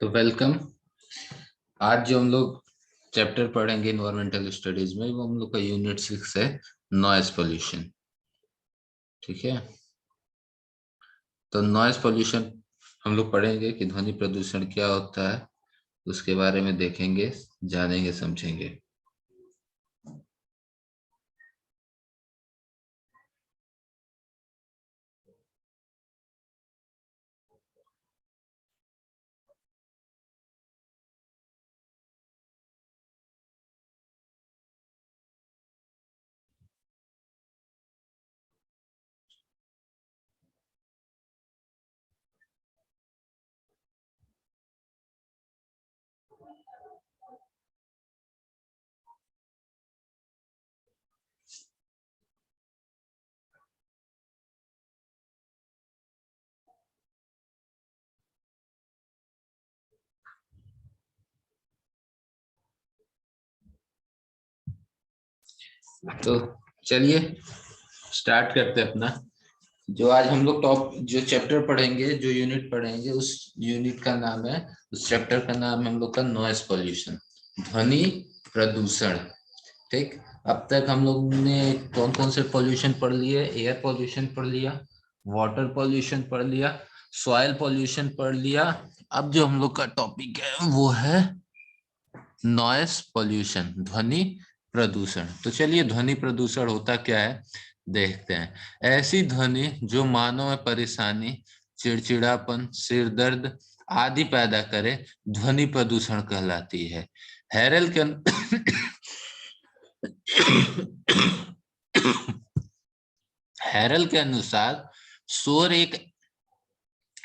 तो वेलकम। आज जो हम लोग चैप्टर पढ़ेंगे इन्वायरमेंटल स्टडीज में, वो हम लोग का यूनिट 6 है, नॉइस पोल्यूशन। ठीक है। तो नॉइस पोल्यूशन हम लोग पढ़ेंगे कि ध्वनि प्रदूषण क्या होता है, उसके बारे में देखेंगे, जानेंगे, समझेंगे। तो चलिए स्टार्ट करते हैं अपना। जो आज हम लोग जो चैप्टर पढ़ेंगे, जो यूनिट पढ़ेंगे, उस यूनिट का नाम है, उस चैप्टर का नाम है हम लोग का नॉइस पोल्यूशन, ध्वनि प्रदूषण। ठीक। अब तक हम लोग ने कौन कौन से पोल्यूशन पढ़ लिए? एयर पोल्यूशन पढ़ लिया, वाटर पोल्यूशन पढ़ लिया, सॉइल पोल्यूशन पढ़ लिया। अब जो हम लोग का टॉपिक है वो है नॉइस पोल्यूशन, ध्वनि प्रदूषण। तो चलिए, ध्वनि प्रदूषण होता क्या है देखते हैं। ऐसी ध्वनि जो मानव में परेशानी, चिड़चिड़ापन, सिर दर्द आदि पैदा करे, ध्वनि प्रदूषण कहलाती है। हैरल के हैरल के अनुसार शोर एक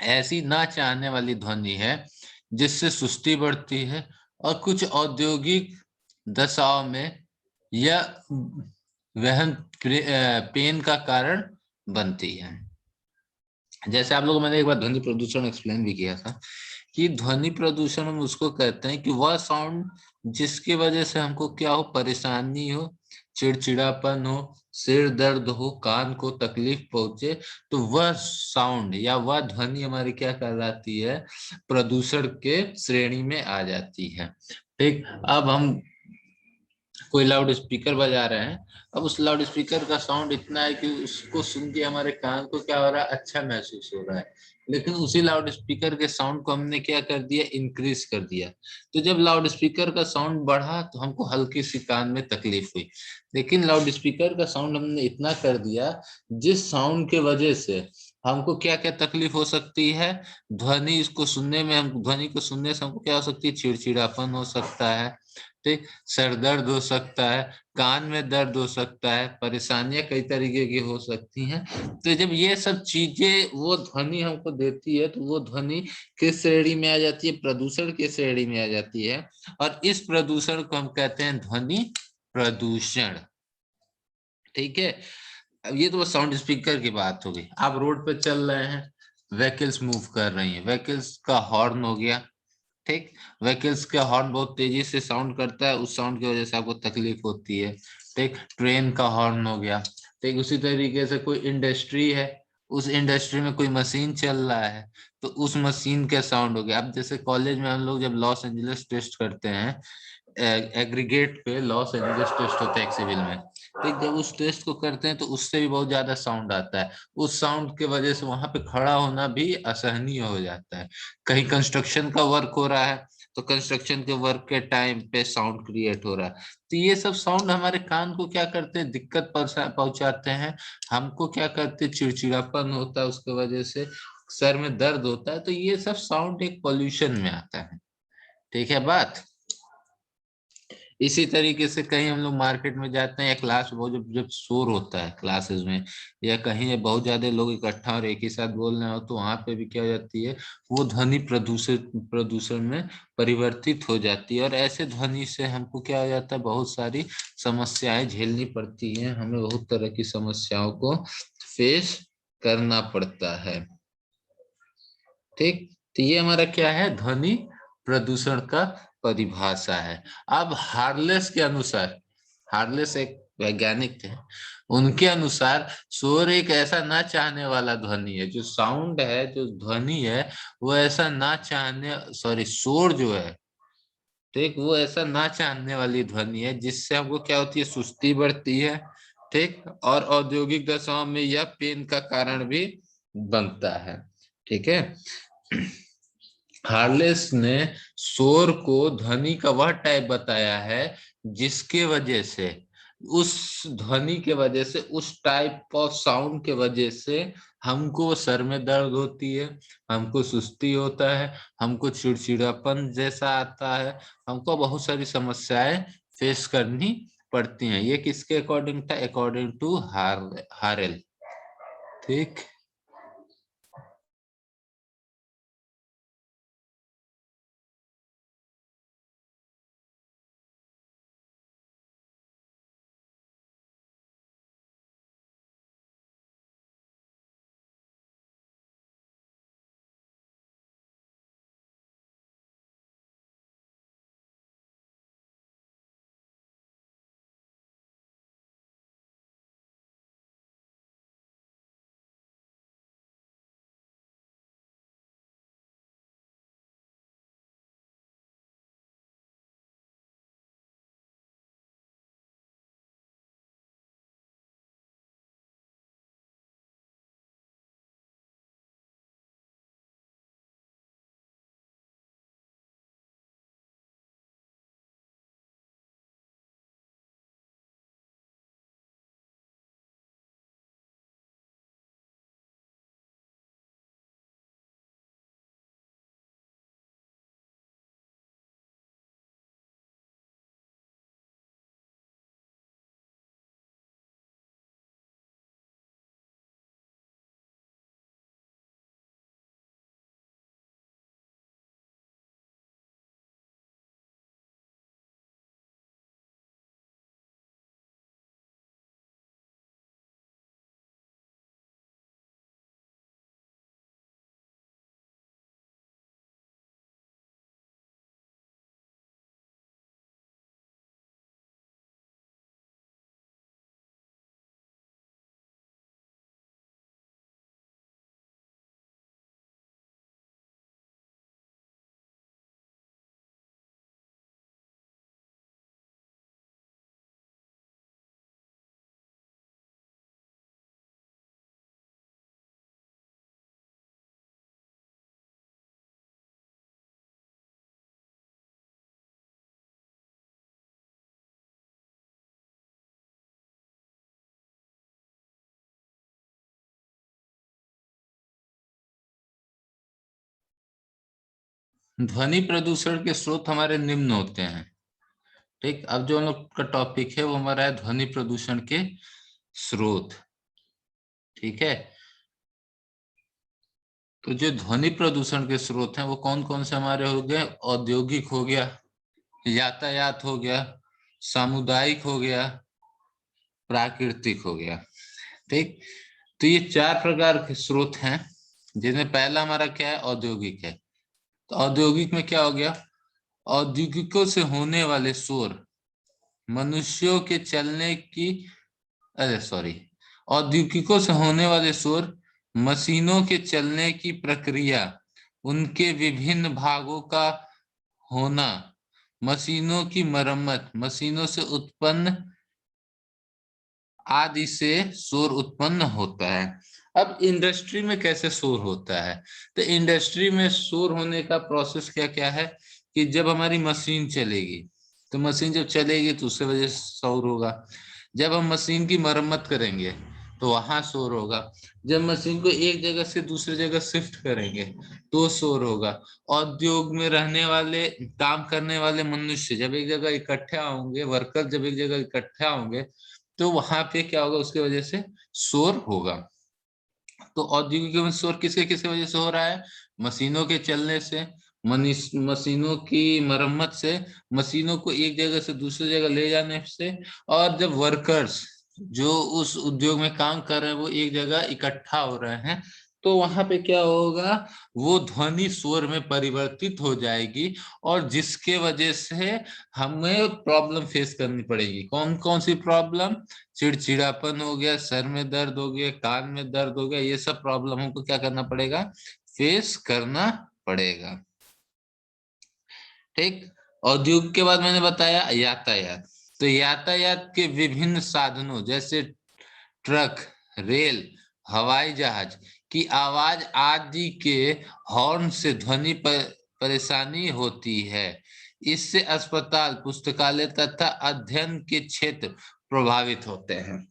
ऐसी ना चाहने वाली ध्वनि है जिससे सुस्ती बढ़ती है और कुछ औद्योगिक दशाओं में यह वहन पेन का कारण बनती है। जैसे आप लोगों मैंने एक बार ध्वनि प्रदूषण एक्सप्लेन भी किया था कि ध्वनि प्रदूषण हम उसको कहते हैं कि वह साउंड जिसकी वजह से हमको क्या हो, परेशानी हो, चिड़चिड़ापन हो, सिर दर्द हो, कान को तकलीफ पहुंचे, तो वह साउंड या वह ध्वनि हमारी क्या कहलाती है, प्रदूषण के श्रेणी में आ जाती है। ठीक। अब हम कोई लाउड स्पीकर बजा रहे हैं, अब उस लाउड स्पीकर का साउंड इतना है कि उसको सुन के हमारे कान को क्या हो रहा है, अच्छा महसूस हो रहा है। लेकिन उसी लाउड स्पीकर के साउंड को हमने क्या कर दिया, इंक्रीज कर दिया। तो जब लाउड स्पीकर का साउंड बढ़ा तो हमको हल्की सी कान में तकलीफ हुई। लेकिन लाउड स्पीकर का साउंड हमने इतना कर दिया जिस साउंड के वजह से हमको क्या क्या तकलीफ हो सकती है, ध्वनि इसको सुनने में, हम ध्वनि को सुनने से हमको क्या हो सकती है, चिड़चिड़ापन हो सकता है। ठीक। सर दर्द हो सकता है, कान में दर्द हो सकता है, परेशानियां कई तरीके की हो सकती हैं। तो जब ये सब चीजें वो ध्वनि हमको देती है, तो वो ध्वनि किस श्रेणी में आ जाती है, प्रदूषण की श्रेणी में आ जाती है। और इस प्रदूषण को हम कहते हैं ध्वनि प्रदूषण। ठीक है। अब ये तो बस साउंड स्पीकर की बात हो गई। आप रोड पे चल रहे हैं, व्हीकल्स मूव कर रही हैं, व्हीकल्स का हॉर्न हो गया। ठीक। व्हीकल्स का हॉर्न बहुत तेजी से साउंड करता है, उस साउंड की वजह से आपको तकलीफ होती है। ठीक। ट्रेन का हॉर्न हो गया। ठीक। उसी तरीके से कोई इंडस्ट्री है, उस इंडस्ट्री में कोई मशीन चल रहा है, तो उस मशीन का साउंड हो गया। अब जैसे कॉलेज में हम लोग जब लॉस एंजलिस टेस्ट करते हैं, एग्रीगेट पे लॉस एंजलिस टेस्ट होता है एक सिविल में, तो जब उस टेस्ट को करते हैं तो उससे भी बहुत ज्यादा साउंड आता है। उस साउंड के वजह से वहां पे खड़ा होना भी असहनीय हो जाता है। कहीं कंस्ट्रक्शन का वर्क हो रहा है, तो कंस्ट्रक्शन के वर्क के टाइम पे साउंड क्रिएट हो रहा है। तो ये सब साउंड हमारे कान को क्या करते हैं, दिक्कत पहुंचाते हैं। हमको क्या करते हैं, चिड़चिड़ापन होता है, उसके वजह से सर में दर्द होता है। तो ये सब साउंड एक पॉल्यूशन में आता है। ठीक है बात। इसी तरीके से कहीं हम लोग मार्केट में जाते हैं या क्लास, वो जब जब शोर होता है क्लासेस में, या कहीं बहुत ज्यादा लोग इकट्ठा और एक ही साथ बोल रहे हो, तो वहां पे भी क्या हो जाती है, वो ध्वनि प्रदूषण में परिवर्तित हो जाती है। और ऐसे ध्वनि से हमको क्या हो जाता है, बहुत सारी समस्याएं झेलनी पड़ती हैं, हमें बहुत तरह की समस्याओं को फेस करना पड़ता है। ठीक। तो ये हमारा क्या है, ध्वनि प्रदूषण का परिभाषा है। अब हार्लेस के अनुसार, हार्लेस एक वैज्ञानिक थे, उनके अनुसार शोर एक ऐसा ना चाहने वाला ध्वनि है, जो साउंड है, जो ध्वनि है, वो ऐसा ना चाहने, सॉरी, शोर जो है, ठीक, वो ऐसा ना चाहने वाली ध्वनि है जिससे हमको क्या होती है, सुस्ती बढ़ती है, ठीक, और औद्योगिक दशाओं में यह पेन का कारण भी बनता है। ठीक है। हार्लेस ने शोर को ध्वनि का वह टाइप बताया है जिसके वजह से, उस ध्वनि के वजह से, उस टाइप ऑफ साउंड के वजह से हमको सर में दर्द होती है, हमको सुस्ती होता है, हमको चिड़चिड़ापन जैसा आता है, हमको बहुत सारी समस्याएं फेस करनी पड़ती हैं। ये किसके अकॉर्डिंग था? अकॉर्डिंग टू हारेल। ठीक। ध्वनि प्रदूषण के स्रोत हमारे निम्न होते हैं। ठीक, अब जो हम लोग का टॉपिक है वो हमारा है ध्वनि प्रदूषण के स्रोत। ठीक है। तो जो ध्वनि प्रदूषण के स्रोत हैं वो कौन कौन से हमारे हो गए? औद्योगिक हो गया, यातायात हो गया, सामुदायिक हो गया, प्राकृतिक हो गया। ठीक। तो ये चार प्रकार के स्रोत हैं, जिनमें पहला हमारा क्या है? औद्योगिक है। तो औद्योगिक में क्या हो गया? औद्योगिकों से होने वाले शोर मनुष्यों के चलने की, अरे सॉरी, औद्योगिकों से होने वाले शोर मशीनों के चलने की प्रक्रिया, उनके विभिन्न भागों का होना, मशीनों की मरम्मत, मशीनों से उत्पन्न आदि से शोर उत्पन्न होता है। अब इंडस्ट्री में कैसे शोर होता है? तो इंडस्ट्री में शोर होने का प्रोसेस क्या क्या है कि जब हमारी मशीन चलेगी, तो मशीन जब चलेगी तो उससे वजह से शोर होगा। जब हम मशीन की मरम्मत करेंगे तो वहां शोर होगा। जब मशीन को एक जगह से दूसरी जगह शिफ्ट करेंगे तो शोर होगा। उद्योग में रहने वाले, काम करने वाले मनुष्य जब एक जगह इकट्ठा होंगे, वर्कर जब एक जगह इकट्ठा होंगे, तो वहां पे क्या होगा? उसकी वजह से शोर होगा। तो औद्योगिक में शोर किसके किसके वजह से हो रहा है? मशीनों के चलने से, मशीनों की मरम्मत से, मशीनों को एक जगह से दूसरी जगह ले जाने से, और जब वर्कर्स जो उस उद्योग में काम कर रहे हैं वो एक जगह इकट्ठा हो रहे हैं, तो वहां पे क्या होगा, वो ध्वनि स्वर में परिवर्तित हो जाएगी और जिसके वजह से हमें प्रॉब्लम फेस करनी पड़ेगी। कौन कौन सी प्रॉब्लम? चिड़चिड़ापन हो गया, सर में दर्द हो गया, कान में दर्द हो गया, ये सब प्रॉब्लम हमको क्या करना पड़ेगा? फेस करना पड़ेगा। ठीक। औद्योगिक के बाद मैंने बताया यातायात। तो यातायात के विभिन्न साधनों जैसे ट्रक, रेल, हवाई जहाज की आवाज आदि के हॉर्न से ध्वनि परेशानी होती है। इससे अस्पताल, पुस्तकालय तथा अध्ययन के क्षेत्र प्रभावित होते हैं।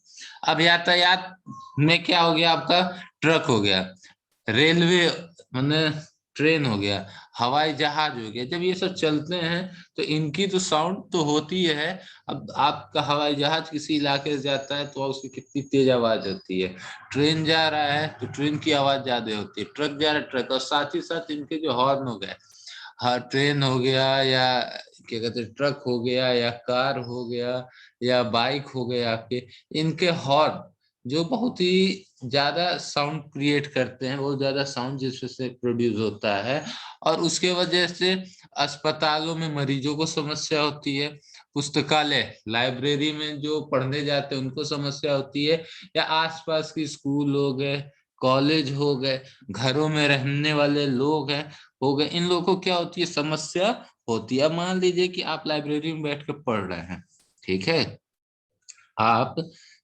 अब यातायात में क्या हो गया आपका? ट्रक हो गया, रेलवे माने ट्रेन हो गया, हवाई जहाज हो गया। जब ये सब चलते हैं तो इनकी तो साउंड तो होती है। अब आपका हवाई जहाज किसी इलाके से जाता है तो उसकी कितनी तेज आवाज होती है। ट्रेन जा रहा है तो ट्रेन की आवाज ज्यादा होती है। ट्रक जा रहा है, ट्रक। और साथ ही साथ इनके जो हॉर्न हो गए, हाँ, ट्रेन हो गया या क्या कहते हैं, ट्रक हो गया या कार हो गया या बाइक हो गया आपके, इनके हॉर्न जो बहुत ही ज्यादा साउंड क्रिएट करते हैं, बहुत ज्यादा साउंड जिससे प्रोड्यूस होता है। और उसके वजह से अस्पतालों में मरीजों को समस्या होती है, पुस्तकालय, लाइब्रेरी में जो पढ़ने जाते हैं उनको समस्या होती है, या आसपास के स्कूल हो गए, कॉलेज हो गए, घरों में रहने वाले लोग हैं हो गए, इन लोगों को क्या होती है? समस्या होती है। अब मान लीजिए कि आप लाइब्रेरी में बैठ कर पढ़ रहे हैं, ठीक है, आप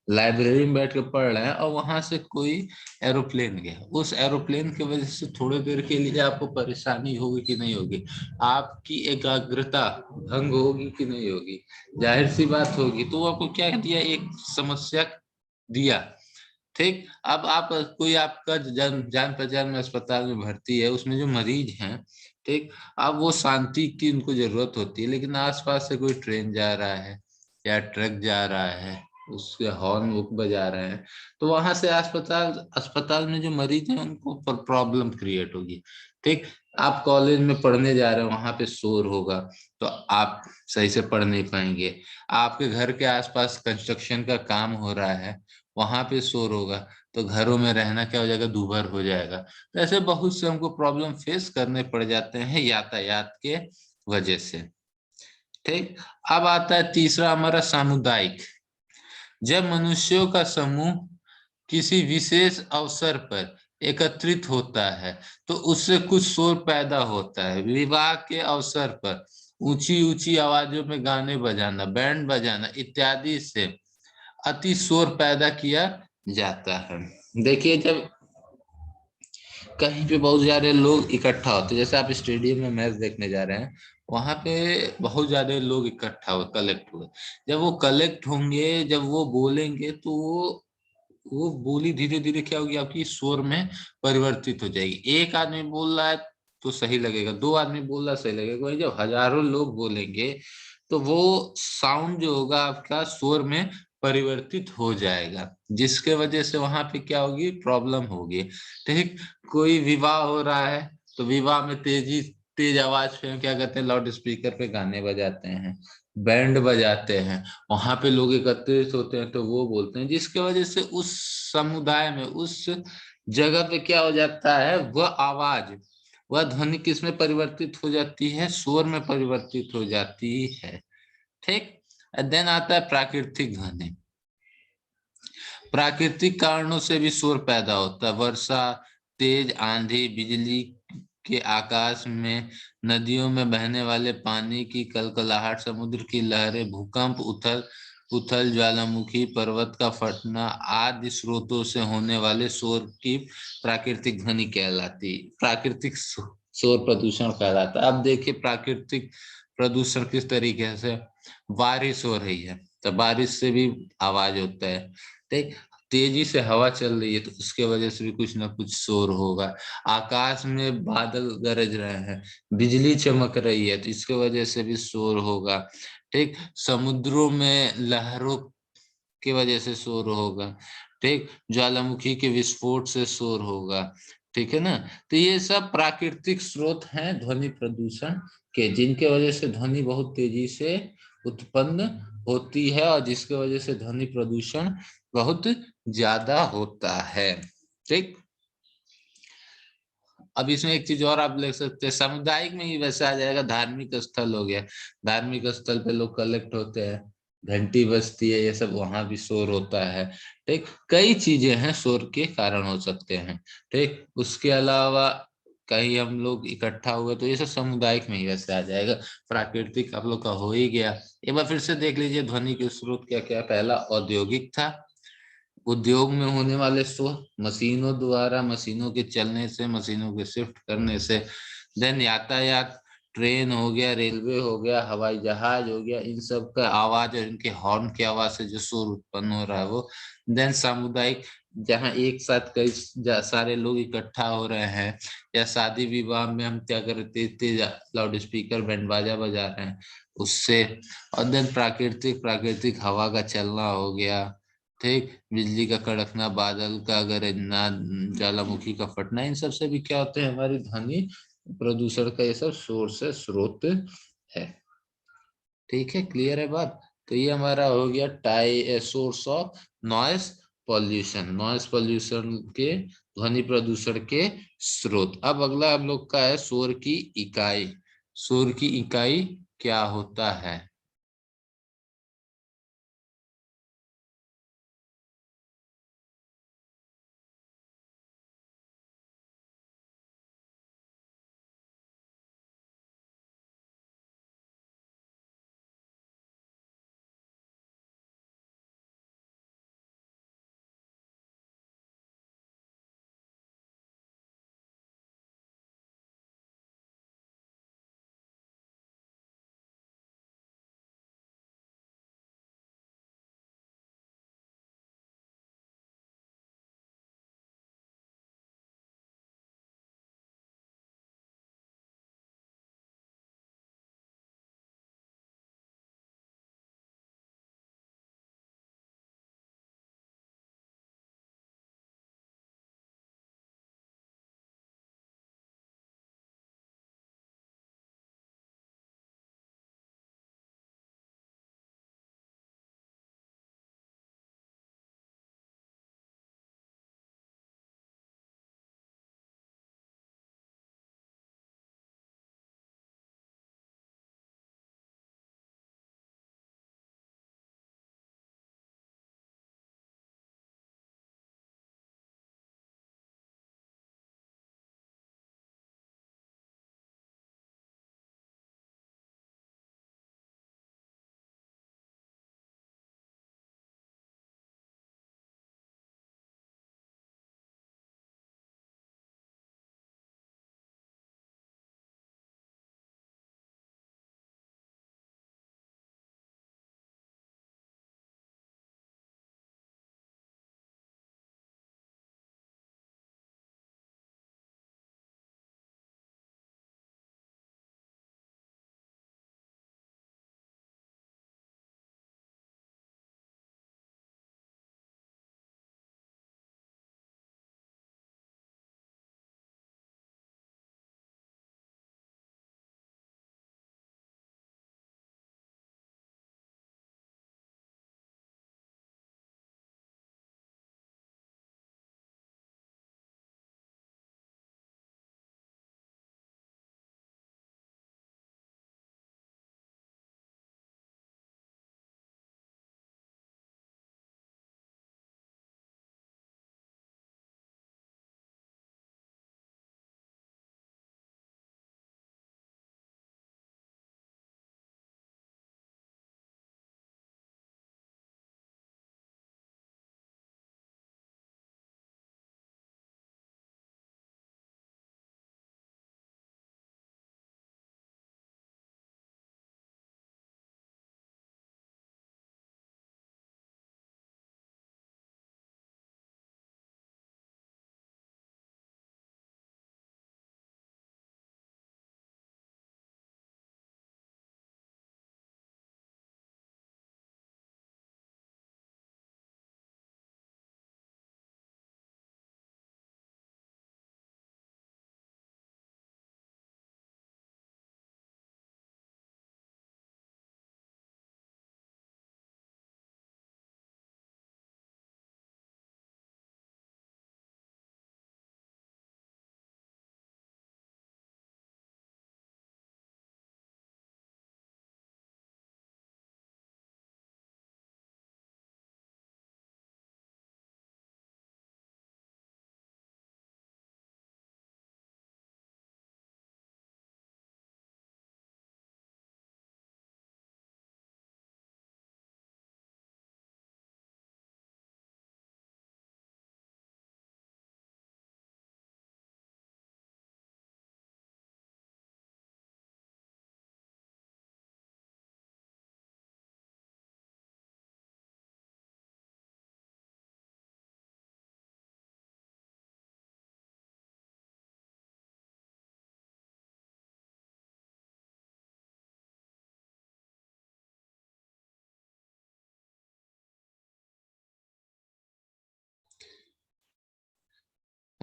लाइब्रेरी में बैठ कर पढ़ रहे हैं और वहां से कोई एरोप्लेन गया, उस एरोप्लेन की वजह से थोड़ी देर के लिए आपको परेशानी होगी कि नहीं होगी? आपकी एकाग्रता भंग होगी कि नहीं होगी? जाहिर सी बात होगी। तो वो आपको क्या दिया? एक समस्या दिया। ठीक। अब आप कोई आपका जान पहचान में अस्पताल में भर्ती है, उसमें जो मरीज हैं, ठीक, अब वो शांति की उनको जरूरत होती है, लेकिन आसपास से कोई ट्रेन जा रहा है या ट्रक जा रहा है, उसके हॉर्न वो बजा रहे हैं, तो वहां से अस्पताल अस्पताल में जो मरीज हैं उनको प्रॉब्लम क्रिएट होगी। ठीक। आप कॉलेज में पढ़ने जा रहे हैं, वहां पे शोर होगा तो आप सही से पढ़ नहीं पाएंगे। आपके घर के आसपास कंस्ट्रक्शन का काम हो रहा है, वहां पे शोर होगा तो घरों में रहना क्या हो जाएगा? दूभर हो जाएगा। तो ऐसे बहुत से हमको प्रॉब्लम फेस करने पड़ जाते हैं यातायात के वजह से। ठीक। अब आता है तीसरा हमारा सामुदायिक। जब मनुष्यों का समूह किसी विशेष अवसर पर एकत्रित होता है तो उससे कुछ शोर पैदा होता है। विवाह के अवसर पर ऊंची ऊंची आवाजों में गाने बजाना, बैंड बजाना इत्यादि से अति शोर पैदा किया जाता है। देखिए, जब कहीं पे बहुत ज्यादा लोग इकट्ठा होते हैं, जैसे आप स्टेडियम में मैच देखने जा रहे हैं, वहां पे बहुत ज्यादा लोग इकट्ठा हो, कलेक्ट हुए। जब वो कलेक्ट होंगे, जब वो बोलेंगे तो वो बोली धीरे धीरे क्या होगी? आपकी स्वर में परिवर्तित हो जाएगी। एक आदमी बोल रहा है तो सही लगेगा, दो आदमी बोल रहा है सही लगेगा, वही जब हजारों लोग बोलेंगे तो वो साउंड जो होगा आपका स्वर में परिवर्तित हो जाएगा, जिसके वजह से वहां पे क्या होगी? प्रॉब्लम होगी। ठीक। कोई विवाह हो रहा है तो विवाह में तेज आवाज पे हम क्या करते हैं? लाउड स्पीकर पे गाने बजाते हैं, बैंड बजाते हैं, वहां पे लोग एकत्रित होते हैं तो वो बोलते हैं, जिसके वजह से उस समुदाय में, उस जगह पे क्या हो जाता है? वह आवाज, वह ध्वनि किस में परिवर्तित हो जाती है? शोर में परिवर्तित हो जाती है। ठीक। देन आता है प्राकृतिक ध्वनि। प्राकृतिक कारणों से भी शोर पैदा होता है। वर्षा, तेज आंधी, बिजली के आकाश में, नदियों में बहने वाले पानी की कलकलाहट, समुद्र की लहरें, भूकंप, उथल उथल, ज्वालामुखी, पर्वत का फटना आदि स्रोतों से होने वाले शोर की प्राकृतिक ध्वनि कहलाती, प्राकृतिक शोर प्रदूषण कहलाता है। अब देखिए प्राकृतिक प्रदूषण किस तरीके से। बारिश हो रही है तो बारिश से भी आवाज होता है। ठीक। तेजी से हवा चल रही है तो उसके वजह से भी कुछ ना कुछ शोर होगा। आकाश में बादल गरज रहे हैं, बिजली चमक रही है तो इसके वजह से भी शोर होगा। ठीक। समुद्रों में लहरों की वजह से शोर होगा। ठीक। ज्वालामुखी के विस्फोट से शोर होगा। ठीक है ना? तो ये सब प्राकृतिक स्रोत हैं ध्वनि प्रदूषण के, जिनके वजह से ध्वनि बहुत तेजी से उत्पन्न होती है और जिसके वजह से ध्वनि प्रदूषण बहुत ज्यादा होता है। ठीक। अब इसमें एक चीज और आप लिख सकते हैं, सामुदायिक में ही वैसे आ जाएगा, धार्मिक स्थल हो गया, धार्मिक स्थल पे लोग कलेक्ट होते हैं, घंटी बजती है, ये सब वहां भी शोर होता है। ठीक, कई चीजें हैं शोर के कारण हो सकते हैं। ठीक, उसके अलावा कहीं हम लोग इकट्ठा हुए तो ये सब सामुदायिक में ही वैसे आ जाएगा। प्राकृतिक आप लोग का हो ही गया। एक बार फिर से देख लीजिए ध्वनि के स्रोत क्या क्या। पहला औद्योगिक था, उद्योग में होने वाले शोर, मशीनों द्वारा, मशीनों के चलने से, मशीनों के शिफ्ट करने से। देन यातायात, ट्रेन हो गया, रेलवे हो गया, हवाई जहाज हो गया, इन सब का आवाज और इनके हॉर्न की आवाज से जो शोर उत्पन्न हो रहा है वो। देन सामुदायिक, जहाँ एक साथ कई सारे लोग इकट्ठा हो रहे हैं, या शादी विवाह में हम क्या करते थे, लाउड स्पीकर बैंड बाजा बजा रहे हैं उससे। और देन प्राकृतिक, प्राकृतिक हवा का चलना हो गया। ठीक, बिजली का कड़कना, बादल का गरजना, ज्वालामुखी का फटना, इन सब से भी क्या होते हैं, हमारी ध्वनि प्रदूषण का ये सब सोर्स है, स्रोत है। ठीक है, क्लियर है बात। तो ये हमारा हो गया source of noise pollution, noise pollution के, ध्वनि प्रदूषण के स्रोत। अब अगला हम लोग का है शोर की इकाई। शोर की इकाई क्या होता है?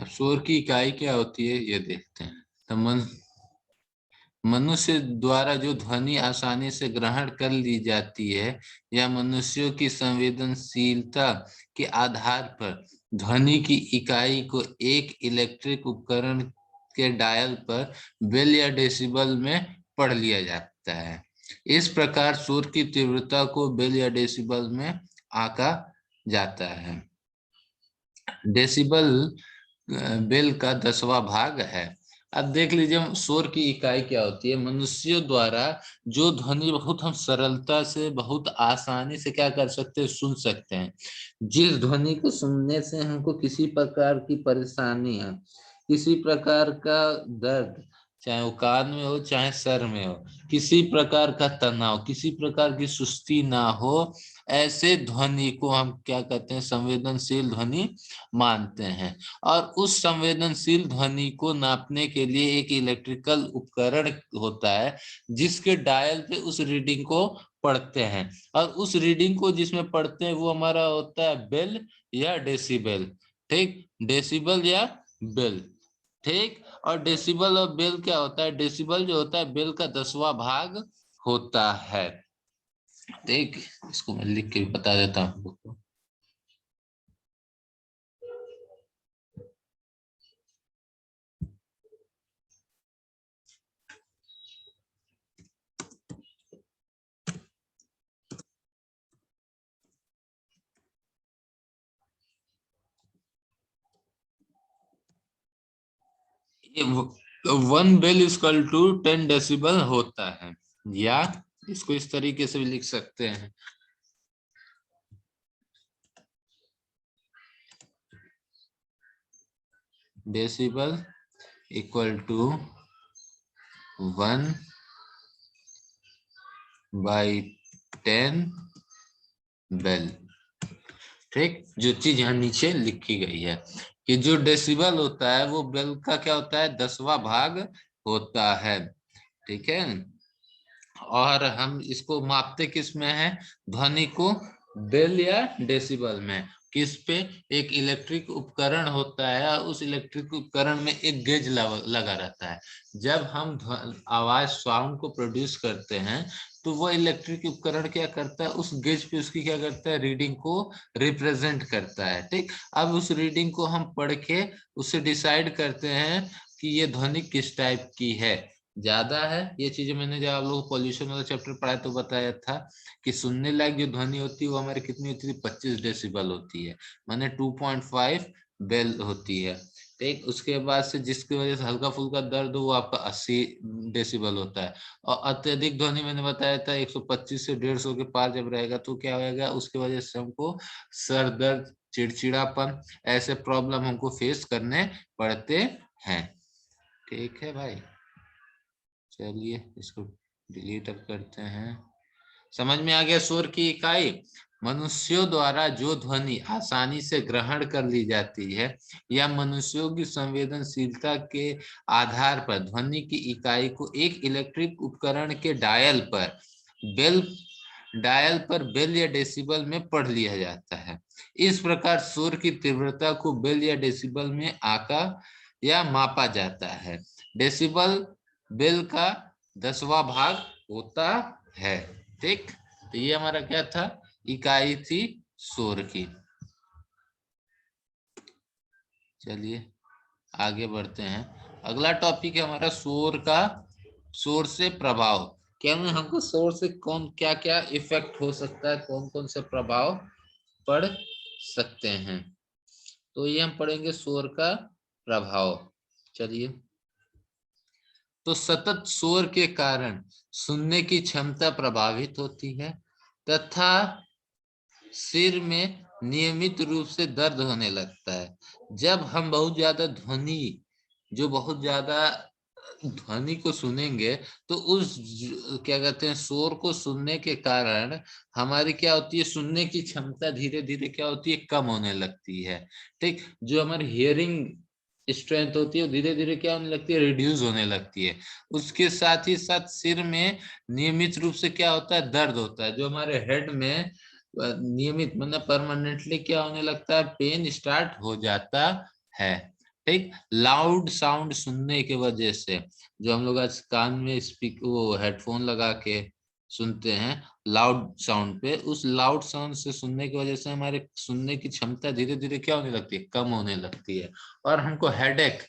अब शोर की इकाई क्या होती है ये देखते हैं। तो मनुष्य द्वारा जो ध्वनि आसानी से ग्रहण कर ली जाती है या मनुष्यों की संवेदनशीलता के आधार पर ध्वनि की इकाई को एक इलेक्ट्रिक उपकरण के डायल पर बेल या डेसिबल में पढ़ लिया जाता है। इस प्रकार शोर की तीव्रता को बेल या डेसिबल में आंका जाता है। डेसिबल बेल का 10वां भाग है। अब देख लीजिए शोर की इकाई क्या होती है। मनुष्यों द्वारा जो ध्वनि बहुत हम सरलता से बहुत आसानी से क्या कर सकते हैं, सुन सकते हैं। जिस ध्वनि को सुनने से हमको किसी प्रकार की परेशानी है, किसी प्रकार का दर्द, चाहे वो कान में हो चाहे सर में हो, किसी प्रकार का तनाव, किसी प्रकार की सुस्ती ना हो, ऐसे ध्वनि को हम क्या कहते हैं, संवेदनशील ध्वनि मानते हैं। और उस संवेदनशील ध्वनि को नापने के लिए एक इलेक्ट्रिकल उपकरण होता है जिसके डायल पे उस रीडिंग को पढ़ते हैं, और उस रीडिंग को जिसमें पढ़ते हैं वो हमारा होता है बेल या डेसिबल। ठीक, डेसिबल या बेल। ठीक, और डेसिबल और बेल क्या होता है, डेसिबल जो होता है बेल का 10वां भाग होता है। ठीक, इसको मैं लिख के बता देता हूँ। ये 1 बेल इक्वल टू 10 डेसिबल होता है, या इसको इस तरीके से भी लिख सकते हैं। Decibel equal to 1/10 bel. ठीक, जो चीज यहाँ नीचे लिखी गई है कि जो डेसिबल होता है वो बेल का क्या होता है, 10वां भाग होता है। ठीक है, और हम इसको मापते किस में है, ध्वनि को बेल या डेसिबल में। किस पे, एक इलेक्ट्रिक उपकरण होता है, उस इलेक्ट्रिक उपकरण में एक गेज लगा रहता है। जब हम आवाज साउंड को प्रोड्यूस करते हैं तो वो इलेक्ट्रिक उपकरण क्या करता है, उस गेज पे उसकी क्या करता है, रीडिंग को रिप्रेजेंट करता है। ठीक, अब उस रीडिंग को हम पढ़ के उससे डिसाइड करते हैं कि ये ध्वनि किस टाइप की है, ज्यादा है। ये चीजें मैंने जब आप लोग पॉल्यूशन वाला चैप्टर पढ़ाया तो बताया था कि सुनने लायक जो ध्वनि होती है वो हमारे कितनी होती है, 25 डेसिबल होती है, माने 2.5 बेल होती है। ठीक, उसके बाद से जिसकी वजह से हल्का फुल्का दर्द हो वो आपका 80 डेसिबल होता है। और अत्यधिक ध्वनि मैंने बताया था 125 से 150 के पार जब रहेगा तो क्या होगा, उसकी वजह से हमको सर दर्द, चिड़चिड़ापन, ऐसे प्रॉब्लम हमको फेस करने पड़ते हैं। ठीक है भाई, चलिए इसको डिलीट अब करते हैं। समझ में आ गया शोर की इकाई। मनुष्यों द्वारा जो ध्वनि आसानी से ग्रहण कर ली जाती है या मनुष्यों की संवेदनशीलता के आधार पर ध्वनि की इकाई को एक इलेक्ट्रिक उपकरण के डायल पर बेल या डेसिबल में पढ़ लिया जाता है। इस प्रकार शोर की तीव्रता को बेल या डेसिबल में आंका या मापा जाता है। डेसिबल बेल का 10वां भाग होता है। ठीक, तो ये हमारा क्या था, इकाई थी शोर की। चलिए आगे बढ़ते हैं। अगला टॉपिक है हमारा शोर से प्रभाव। क्या हमको शोर से कौन क्या क्या इफेक्ट हो सकता है, कौन कौन से प्रभाव पड़ सकते हैं, तो ये हम पढ़ेंगे शोर का प्रभाव। चलिए, तो सतत शोर के कारण सुनने की क्षमता प्रभावित होती है तथा सिर में नियमित रूप से दर्द होने लगता है। जब हम बहुत ज्यादा ध्वनि को सुनेंगे तो क्या कहते हैं, शोर को सुनने के कारण हमारी क्या होती है, सुनने की क्षमता धीरे धीरे क्या होती है, कम होने लगती है। ठीक, जो हमारी हियरिंग स्ट्रेंथ होती है धीरे धीरे क्या होने लगती है, रिड्यूस होने लगती है। उसके साथ ही साथ सिर में नियमित रूप से क्या होता है, दर्द होता है। जो हमारे हेड में नियमित मतलब परमानेंटली क्या होने लगता है, पेन स्टार्ट हो जाता है। ठीक। लाउड साउंड सुनने की वजह से, जो हम लोग आज कान में वो हेडफोन लगा के सुनते हैं लाउड साउंड पे, उस लाउड साउंड से सुनने की वजह से हमारे सुनने की क्षमता धीरे धीरे क्या होने लगती है, कम होने लगती है, और हमको हेडेक,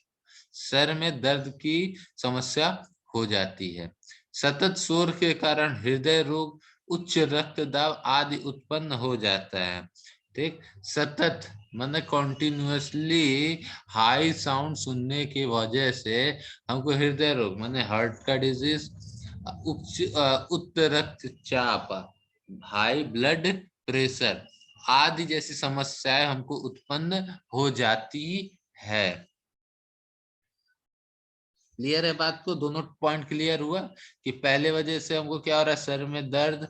सर में दर्द की समस्या हो जाती है। सतत शोर के कारण हृदय रोग, उच्च रक्तदाब आदि उत्पन्न हो जाता है। ठीक। सतत माने कॉन्टिन्यूअसली हाई साउंड सुनने की वजह से हमको हृदय रोग माने हार्ट का डिजीज, उच्च रक्तचाप, हाई ब्लड प्रेशर आदि जैसी समस्याएं हमको उत्पन्न हो जाती है। क्लियर है बात को? दोनों पॉइंट क्लियर हुआ कि पहले वजह से हमको क्या हो रहा है, सर में दर्द,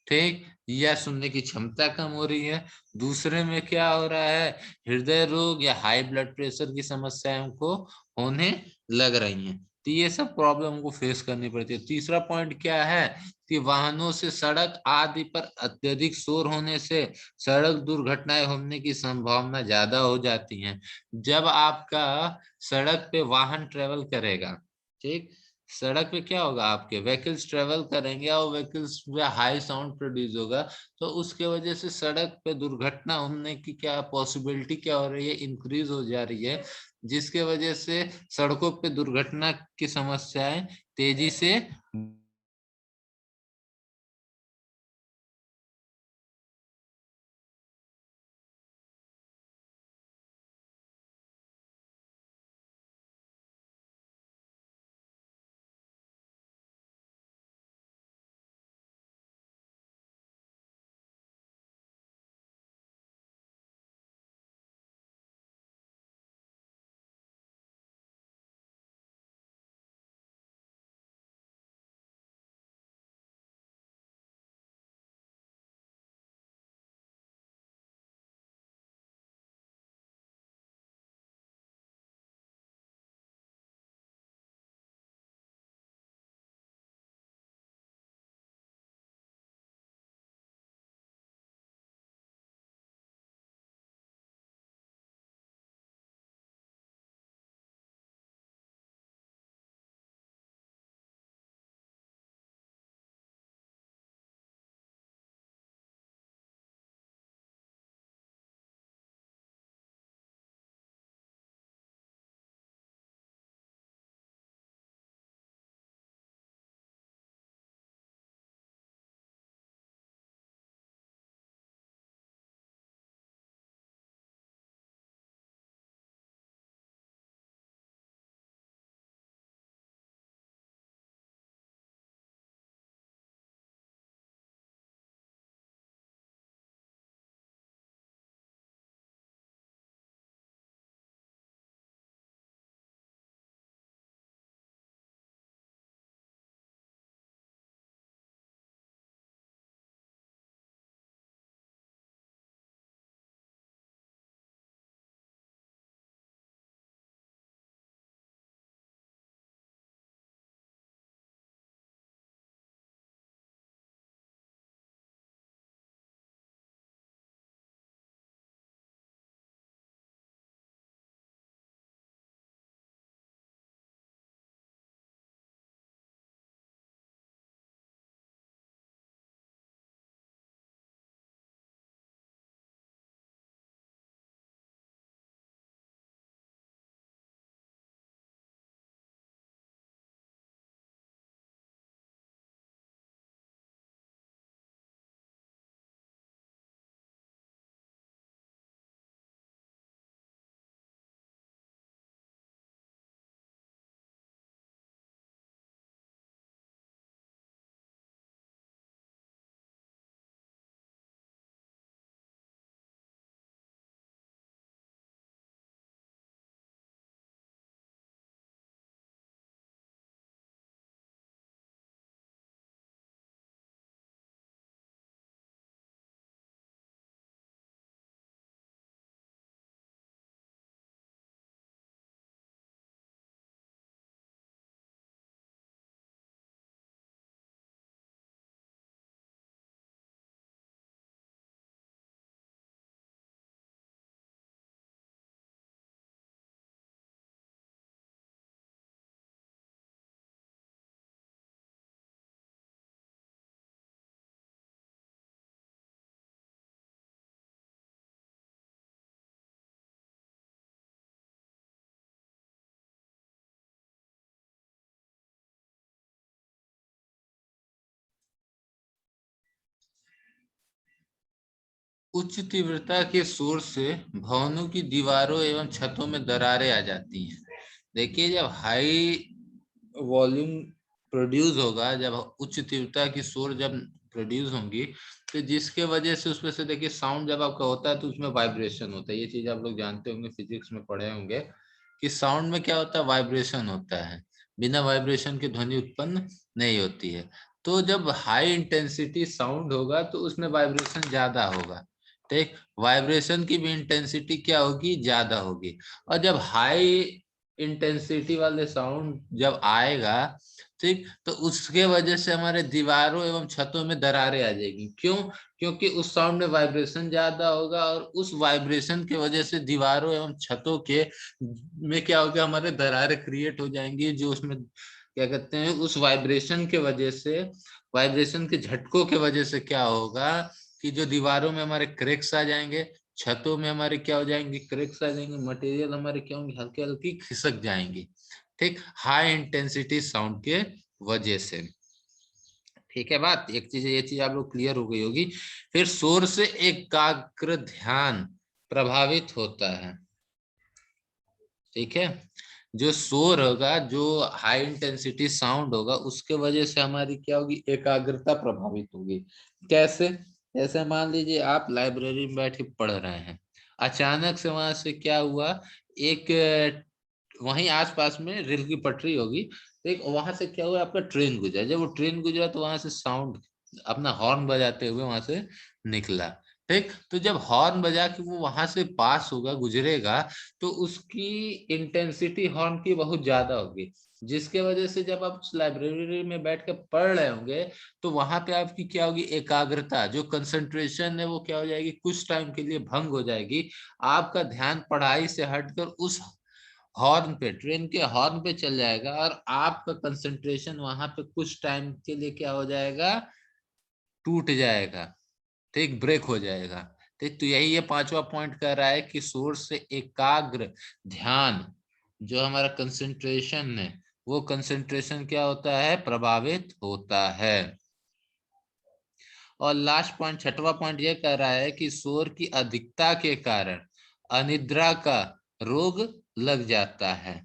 ठीक, या सुनने की क्षमता कम हो रही है। दूसरे में क्या हो रहा है, हृदय रोग या हाई ब्लड प्रेशर की समस्याएं हमको होने लग रही हैं। तो ये सब प्रॉब्लम हमको फेस करनी पड़ती है। तीसरा पॉइंट क्या है कि वाहनों से सड़क आदि पर अत्यधिक शोर होने से सड़क दुर्घटनाएं होने की संभावना ज्यादा हो जाती है। जब आपका सड़क पे वाहन ट्रेवल करेगा, ठीक, सड़क पे क्या होगा, आपके व्हीकल्स ट्रेवल करेंगे और व्हीकल्स में हाई साउंड प्रोड्यूस होगा, तो उसके वजह से सड़क पे दुर्घटना होने की क्या पॉसिबिलिटी क्या हो रही है, इंक्रीज हो जा रही है, जिसके वजह से सड़कों पे दुर्घटना की समस्याएं तेजी से उच्च तीव्रता के शोर से भवनों की दीवारों एवं छतों में दरारें आ जाती हैं। देखिए, जब हाई वॉल्यूम प्रोड्यूस होगा, जब उच्च तीव्रता की शोर जब प्रोड्यूस होंगी, तो जिसके वजह से उसमें से देखिए साउंड जब आपका होता है तो उसमें वाइब्रेशन होता है। ये चीज आप लोग जानते होंगे, फिजिक्स में पढ़े होंगे कि साउंड में क्या होता है, वाइब्रेशन होता है। बिना वाइब्रेशन के ध्वनि उत्पन्न नहीं होती है। तो जब हाई इंटेंसिटी साउंड होगा तो उसमें वाइब्रेशन ज्यादा होगा। ठीक, वाइब्रेशन की भी इंटेंसिटी क्या होगी, ज्यादा होगी। और जब हाई इंटेंसिटी वाले साउंड जब आएगा, ठीक, तो उसके वजह से हमारे दीवारों एवं छतों में दरारें आ जाएगी। क्यों? क्योंकि उस साउंड में वाइब्रेशन ज्यादा होगा और उस वाइब्रेशन की वजह से दीवारों एवं छतों के में क्या होगा, हमारे दरारें क्रिएट हो जाएंगी। जो उसमें क्या कहते हैं, उस वाइब्रेशन के वजह से, वाइब्रेशन के झटकों के वजह से क्या होगा कि जो दीवारों में हमारे क्रैक्स आ जाएंगे, छतों में हमारे क्या हो जाएंगे, क्रैक्स आ जाएंगे, मटेरियल हमारे क्या होंगे, हल्की हल्की खिसक जाएंगी। ठीक, हाई इंटेंसिटी साउंड के वजह से। ठीक है बात, एक चीज, ये चीज आप लोग क्लियर हो गई होगी। फिर शोर से एकाग्र ध्यान प्रभावित होता है। ठीक है, जो शोर होगा, जो हाई इंटेंसिटी साउंड होगा, उसके वजह से हमारी क्या होगी, एकाग्रता प्रभावित होगी। कैसे? जैसे मान लीजिए आप लाइब्रेरी में बैठ के पढ़ रहे हैं, अचानक से वहां से क्या हुआ, एक वहीं आसपास में रेल की पटरी होगी, एक वहां से क्या हुआ, आपका ट्रेन गुजरा। जब वो ट्रेन गुजरा तो वहां से साउंड अपना हॉर्न बजाते हुए वहां से निकला। ठीक, तो जब हॉर्न बजा के वो वहां से पास होगा, गुजरेगा, तो उसकी इंटेंसिटी हॉर्न की बहुत ज्यादा होगी, जिसके वजह से जब आप लाइब्रेरी में बैठ कर पढ़ रहे होंगे तो वहां पे आपकी क्या होगी, एकाग्रता, जो कंसंट्रेशन है वो क्या हो जाएगी, कुछ टाइम के लिए भंग हो जाएगी। आपका ध्यान पढ़ाई से हटकर उस हॉर्न पे, ट्रेन के हॉर्न पे चल जाएगा और आपका कंसंट्रेशन वहां पे कुछ टाइम के लिए क्या हो जाएगा, टूट जाएगा। ठीक, ब्रेक हो जाएगा। ठीक, तो यही ये पांचवा पॉइंट कह रहा है कि शोर से एकाग्र ध्यान, जो हमारा कंसंट्रेशन है, वो कंसंट्रेशन क्या होता है, प्रभावित होता है। और लास्ट पॉइंट, छठवां पॉइंट ये कह रहा है कि शोर की अधिकता के कारण अनिद्रा का रोग लग जाता है।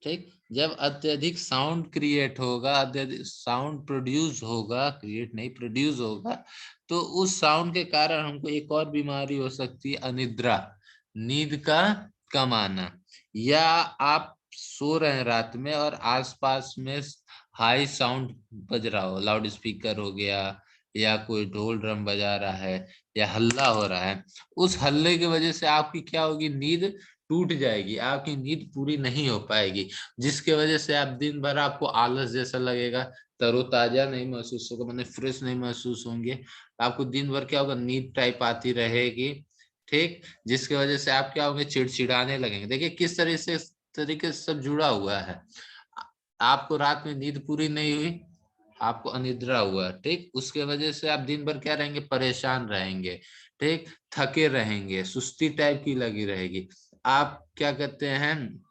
ठीक, जब अत्यधिक साउंड क्रिएट होगा, अत्यधिक साउंड प्रोड्यूस होगा, क्रिएट नहीं, प्रोड्यूस होगा, तो उस साउंड के कारण हमको एक और बीमारी हो सकती है, अनिद्रा, नींद का कम आना। या आप सो रहे हैं रात में और आसपास में हाई साउंड बज रहा हो, लाउड स्पीकर हो गया, या कोई ढोल ड्रम बजा रहा है, या हल्ला हो रहा है, उस हल्ले की वजह से आपकी क्या होगी, नींद टूट जाएगी, आपकी नींद पूरी नहीं हो पाएगी, जिसके वजह से आप दिन भर आपको आलस जैसा लगेगा, तरोताजा नहीं महसूस होगा, मैंने फ्रेश नहीं महसूस होंगे, आपको दिन भर क्या होगा, नींद टाइप आती रहेगी। ठीक, जिसकी वजह से आप क्या होंगे, चिड़चिड़ाने लगेंगे। देखिए किस तरीके से सब जुड़ा हुआ है। आपको रात में नींद पूरी नहीं हुई, आपको अनिद्रा हुआ, ठीक, उसके वजह से आप दिन भर क्या रहेंगे, परेशान रहेंगे। ठीक, थके रहेंगे, सुस्ती टाइप की लगी रहेगी। आप क्या कहते हैं,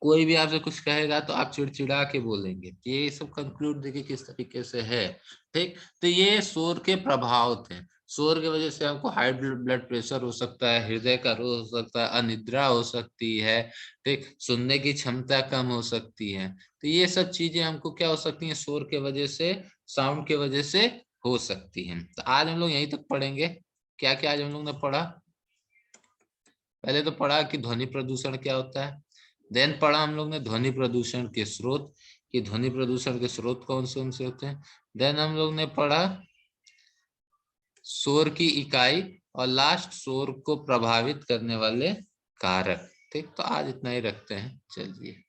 कोई भी आपसे कुछ कहेगा तो आप चिड़चिड़ा के बोलेंगे। ये सब कंक्लूड देखिए किस तरीके से है। ठीक, तो ये शोर के प्रभाव थे। शोर की वजह से हमको हाई ब्लड प्रेशर हो सकता है, हृदय का रोग हो सकता है, अनिद्रा हो सकती है। ठीक, सुनने की क्षमता कम हो सकती है। तो ये सब चीजें हमको क्या हो सकती हैं, शोर के वजह से, साउंड के वजह से हो सकती हैं। तो आज हम लोग यहीं तक पढ़ेंगे। क्या क्या आज हम लोग ने पढ़ा? पहले तो पढ़ा कि ध्वनि प्रदूषण क्या होता है, देन पढ़ा हम लोग ने ध्वनि प्रदूषण के स्रोत, कि ध्वनि प्रदूषण के स्रोत कौन से होते हैं। देन हम लोग ने पढ़ा शोर की इकाई, और लास्ट शोर को प्रभावित करने वाले कारक। ठीक, तो आज इतना ही रखते हैं, चलिए।